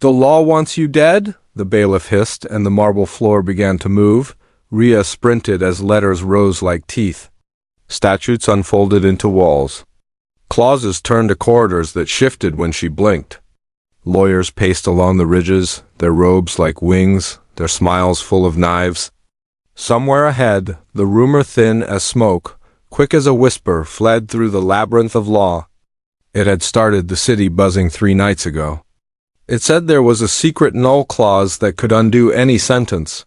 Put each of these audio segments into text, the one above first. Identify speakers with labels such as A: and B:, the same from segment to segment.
A: "The law wants you dead?" the bailiff hissed, and the marble floor began to move. Rhea sprinted as letters rose like teeth. Statutes unfolded into walls. Clauses turned to corridors that shifted when she blinked. Lawyers paced along the ridges, their robes like wings, their smiles full of knives. Somewhere ahead, the rumor thin as smoke, quick as a whisper, fled through the labyrinth of law. It had started the city buzzing 3 nights ago. It said there was a secret null clause that could undo any sentence.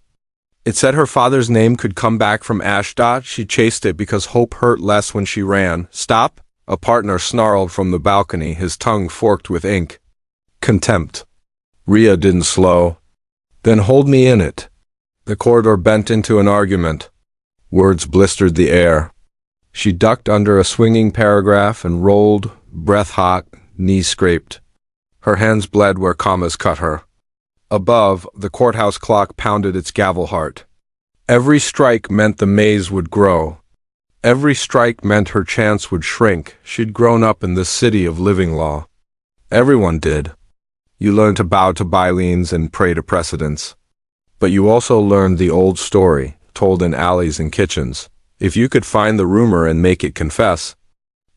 A: It said her father's name could come back from Ashdod. She chased it because hope hurt less when she ran. "Stop!" a partner snarled from the balcony, his tongue forked with ink. Contempt. Rhea didn't slow. "Then hold me in it." The corridor bent into an argument. Words blistered the air. She ducked under a swinging paragraph and rolled, breath hot, knees scraped. Her hands bled where commas cut her. Above, the courthouse clock pounded its gavel heart. Every strike meant the maze would grow. Every strike meant her chance would shrink. She'd grown up in this city of living law. Everyone did. You learned to bow to bylines and pray to precedents. But you also learned the old story, told in alleys and kitchens. If you could find the rumor and make it confess,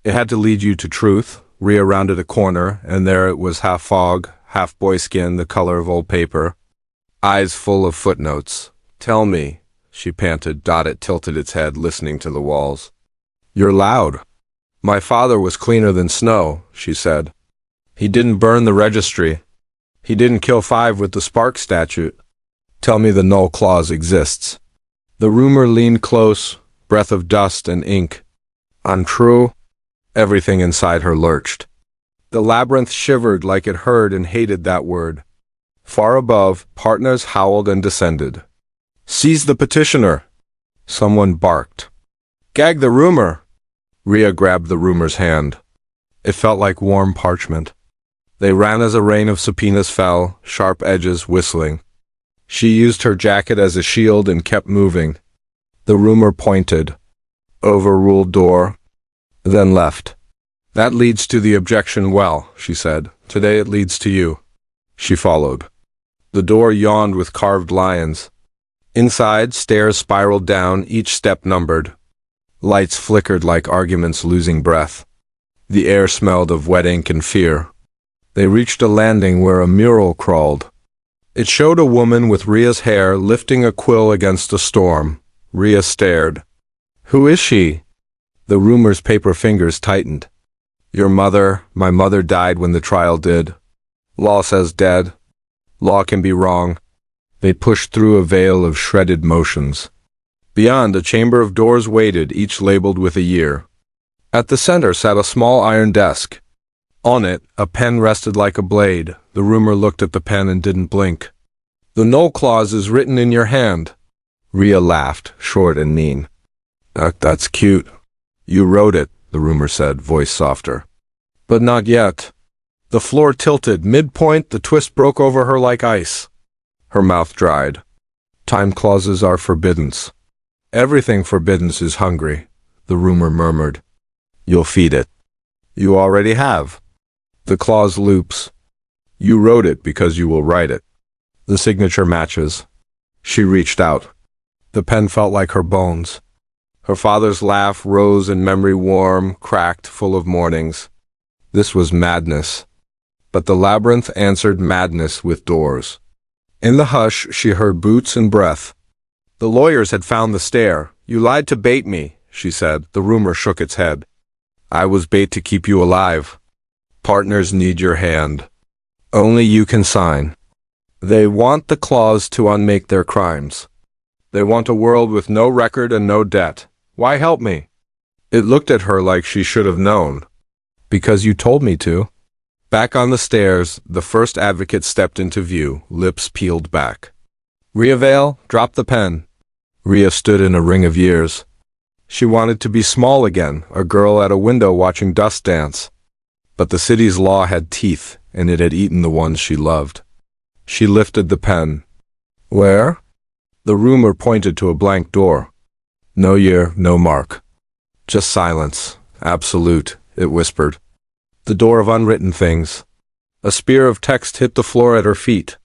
A: it had to lead you to truth. Rhea rounded a corner, and there it was, half fog, half boy skin, the color of old paper. Eyes full of footnotes. "Tell me," she panted. It tilted its head, listening to the walls. "You're loud." "My father was cleaner than snow," she said. "He didn't burn the registry. He didn't kill 5 with the spark statute. Tell me the null clause exists." The rumor leaned close, breath of dust and ink. Untrue? Everything inside her lurched. The labyrinth shivered like it heard and hated that word. Far above, partners howled and descended. "Seize the petitioner!" Someone barked. "Gag the rumor!" Rhea grabbed the rumor's hand. It felt like warm parchment. They ran as a rain of subpoenas fell, sharp edges whistling. She used her jacket as a shield and kept moving. The rumor pointed. Overruled door. Then left. "That leads to the objection well," she said. "Today it leads to you." She followed. The door yawned with carved lions. Inside, stairs spiraled down, each step numbered. Lights flickered like arguments losing breath. The air smelled of wet ink and fear. They reached a landing where a mural crawled. It showed a woman with Rhea's hair lifting a quill against a storm. Rhea stared. "Who is she?" The rumor's paper fingers tightened. "Your mother. My mother died when the trial did. Law says dead. Law can be wrong." They pushed through a veil of shredded motions. Beyond, a chamber of doors waited, each labeled with a year. At the center sat a small iron desk. On it, a pen rested like a blade. The rumor looked at the pen and didn't blink. "The null clause is written in your hand." Rhea laughed, short and mean. That's cute." "You wrote it," the rumor said, voice softer. "But not yet." The floor tilted. Midpoint, the twist broke over her like ice. Her mouth dried. "Time clauses are forbiddance." "Everything forbiddance is hungry," the rumor murmured. "You'll feed it." "You already have." The clause loops. "You wrote it because you will write it." The signature matches. She reached out. The pen felt like her bones. Her father's laugh rose in memory, warm, cracked, full of mornings. This was madness. But the labyrinth answered madness with doors. In the hush, she heard boots and breath. The lawyers had found the stair. "You lied to bait me," she said. The rumor shook its head. "I was bait to keep you alive. Partners need your hand. Only you can sign. They want the clause to unmake their crimes. They want a world with no record and no debt. Why help me?" It looked at her like she should have known. "Because you told me to." Back on the stairs, the first advocate stepped into view, lips peeled back. "Rhea Vale, drop the pen." Rhea stood in a ring of years. She wanted to be small again, a girl at a window watching dust dance. But the city's law had teeth, and it had eaten the ones she loved. She lifted the pen. "Where?" The rumor pointed to a blank door. "No year, no mark. Just silence. Absolute," it whispered. "The door of unwritten things." A spear of text hit the floor at her feet.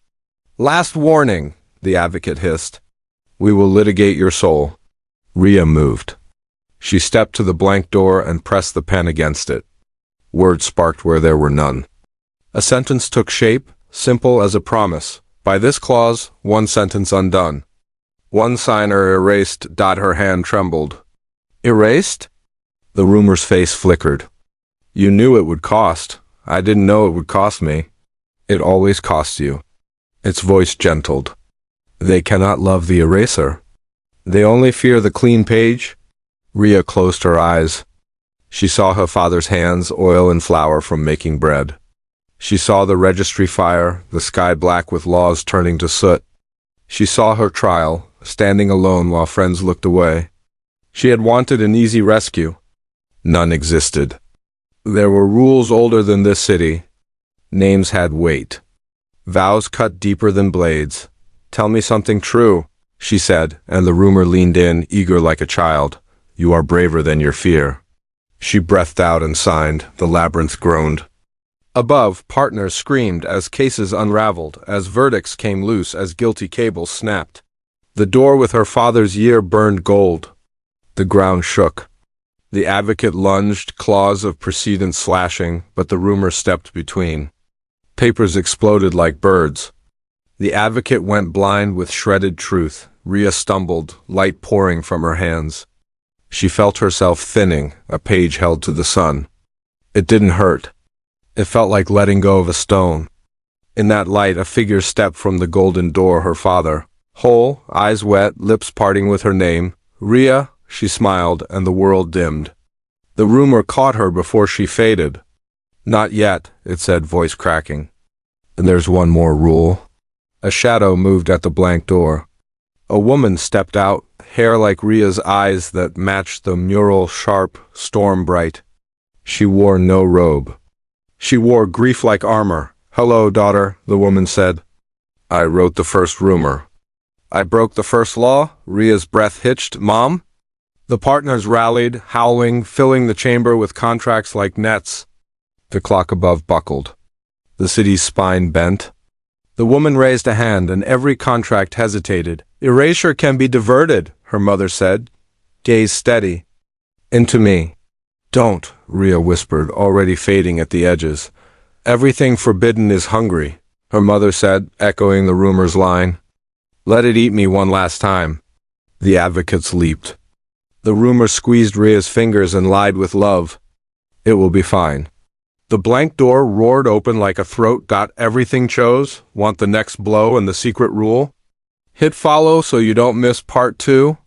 A: "Last warning," the advocate hissed. "We will litigate your soul." Rhea moved. She stepped to the blank door and pressed the pen against it. Words sparked where there were none. A sentence took shape, simple as a promise. By this clause, one sentence undone. One signer erased. Her hand trembled. "Erased?" The rumor's face flickered. "You knew it would cost. I didn't know it would cost me." "It always costs you." Its voice gentled. "They cannot love the eraser. They only fear the clean page." Rhea closed her eyes. She saw her father's hands oil and flour from making bread. She saw the registry fire, the sky black with laws turning to soot. She saw her trial, standing alone while friends looked away. She had wanted an easy rescue. None existed. There were rules older than this city. Names had weight. Vows cut deeper than blades. "Tell me something true," she said, and the rumor leaned in, eager like a child. "You are braver than your fear." She breathed out and signed. The labyrinth groaned. Above, partners screamed as cases unraveled, as verdicts came loose, as guilty cables snapped. The door with her father's year burned gold. The ground shook. The advocate lunged, claws of precedent slashing, but the rumor stepped between. Papers exploded like birds. The advocate went blind with shredded truth. Rhea stumbled, light pouring from her hands. She felt herself thinning, a page held to the sun. It didn't hurt. It felt like letting go of a stone. In that light, a figure stepped from the golden door, her father. Whole, eyes wet, lips parting with her name. "Rhea," she smiled, and the world dimmed. The rumor caught her before she faded. "Not yet," it said, voice cracking. "And there's one more rule." A shadow moved at the blank door. A woman stepped out, hair like Rhea's eyes that matched the mural, sharp, storm bright. She wore no robe. She wore grief like armor. "Hello, daughter," the woman said. "I wrote the first rumor." "I broke the first law?" Rhea's breath hitched. "Mom?" The partners rallied, howling, filling the chamber with contracts like nets. The clock above buckled. The city's spine bent. The woman raised a hand, and every contract hesitated. "Erasure can be diverted," her mother said. "Gaze steady." "Into me." "Don't," Rhea whispered, already fading at the edges. "Everything forbidden is hungry," her mother said, echoing the rumor's line. "Let it eat me one last time." The advocates leaped. The rumor squeezed Rhea's fingers and lied with love. "It will be fine." The blank door roared open like a throat. "Got everything chose? Want the next blow and the secret rule? Hit follow so you don't miss part 2."